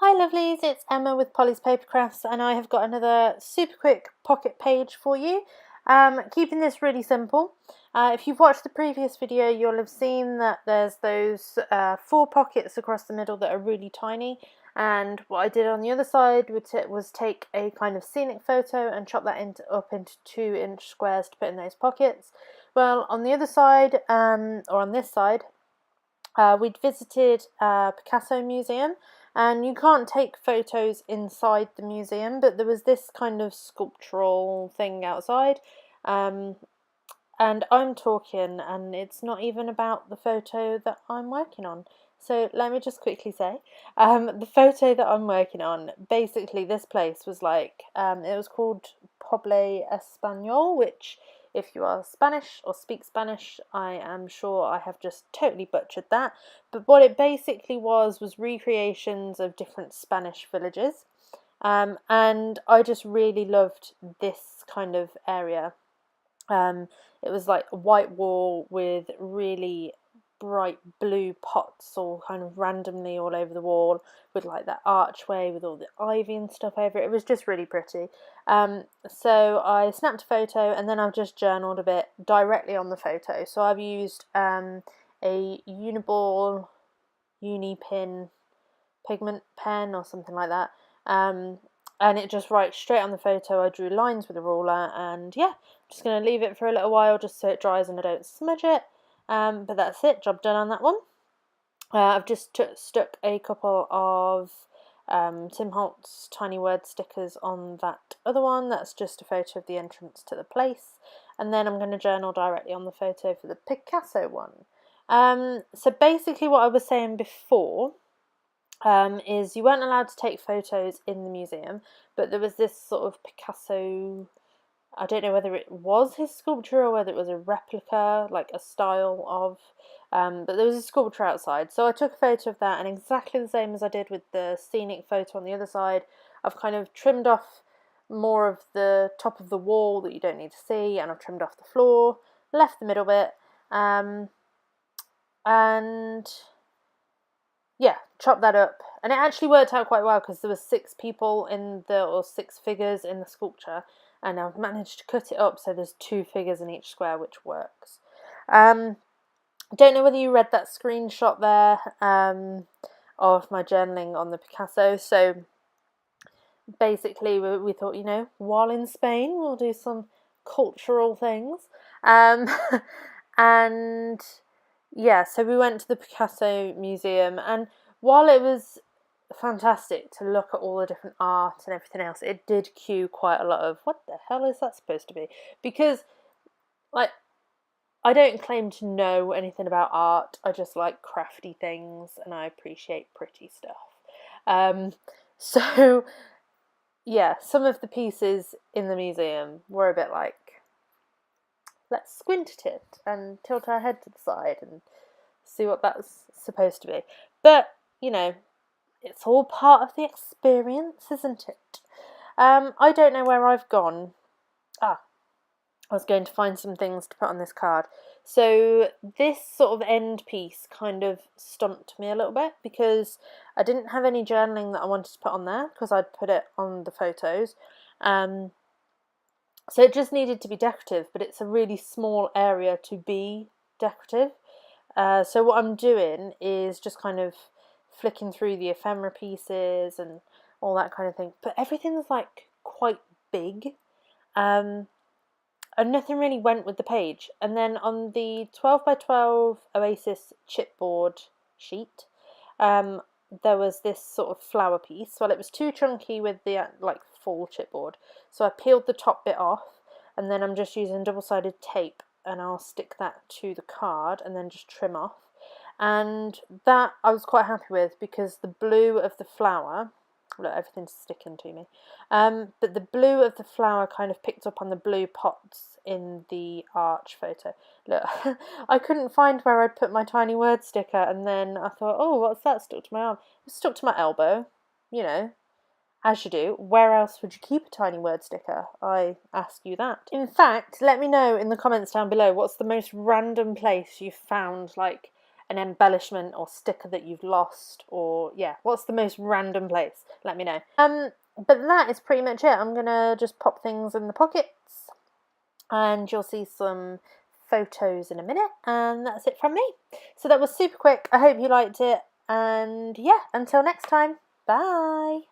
Hi lovelies, it's Emma with Polly's Paper Crafts, and I have got another super quick pocket page for you. Keeping this really simple. If you've watched the previous video, you'll have seen that there's those 4 pockets across the middle that are really tiny, and what I did on the other side was take a kind of scenic photo and chop that up into 2-inch squares to put in those pockets. Well, on the other side, or on this side, we'd visited a Picasso museum, and you can't take photos inside the museum, but there was this kind of sculptural thing outside, and I'm talking, and it's not even about the photo that I'm working on. So let me just quickly say, the photo that I'm working on, basically this place was like, it was called Poble Español, which if you are Spanish or speak Spanish, I am sure I have just totally butchered that. But what it basically was recreations of different Spanish villages. And I just really loved this kind of area. It was like a white wall with really bright blue pots all kind of randomly all over the wall, with like that archway with all the ivy and stuff over it. It was just really pretty. So I snapped a photo, and then I've just journaled a bit directly on the photo. So I've used a Uniball Unipin pigment pen or something like that, and it just writes straight on the photo. I drew lines with a ruler, and yeah, I'm just going to leave it for a little while just so it dries and I don't smudge it. But that's it, job done on that one. I've just stuck a couple of Tim Holtz tiny word stickers on that other one. That's just a photo of the entrance to the place, and then I'm going to journal directly on the photo for the Picasso one. So basically what I was saying before is you weren't allowed to take photos in the museum, but there was this sort of Picasso, I don't know whether it was his sculpture or whether it was a replica, like a style of, but there was a sculpture outside. So I took a photo of that, and exactly the same as I did with the scenic photo on the other side, I've kind of trimmed off more of the top of the wall that you don't need to see, and I've trimmed off the floor, left the middle bit, and yeah, chop that up. And it actually worked out quite well because there were 6 people or 6 figures in the sculpture, and I've managed to cut it up so there's 2 figures in each square, which works. Don't know whether you read that screenshot there of my journaling on the Picasso. So basically we thought, while in Spain we'll do some cultural things, and yeah, so we went to the Picasso museum, and while it was fantastic to look at all the different art and everything else, it did cue quite a lot of, what the hell is that supposed to be? Because, like, I don't claim to know anything about art. I just like crafty things, and I appreciate pretty stuff. So yeah, some of the pieces in the museum were a bit like, let's squint at it and tilt our head to the side and see what that's supposed to be. But, it's all part of the experience, isn't it? I don't know where I've gone. I was going to find some things to put on this card. So this sort of end piece kind of stumped me a little bit because I didn't have any journaling that I wanted to put on there because I'd put it on the photos. So it just needed to be decorative, but it's a really small area to be decorative. So what I'm doing is just kind of flicking through the ephemera pieces and all that kind of thing. But everything's like quite big. And nothing really went with the page. And then on the 12 by 12 Oasis chipboard sheet, there was this sort of flower piece. Well, it was too chunky with the full chipboard, so I peeled the top bit off, and then I'm just using double-sided tape, and I'll stick that to the card and then just trim off. And that I was quite happy with because the blue of the flower, look, everything's sticking to me, but the blue of the flower kind of picked up on the blue pots in the arch photo. Look, I couldn't find where I'd put my tiny word sticker, and then I thought, oh, what's that stuck to my arm? It stuck to my elbow, as you do. Where else would you keep a tiny word sticker? I ask you that. In fact, let me know in the comments down below what's the most random place you've found like an embellishment or sticker that you've lost, or yeah, what's the most random place? Let me know. But that is pretty much it. I'm gonna just pop things in the pockets, and you'll see some photos in a minute, and that's it from me. So that was super quick. I hope you liked it, and yeah, until next time, bye.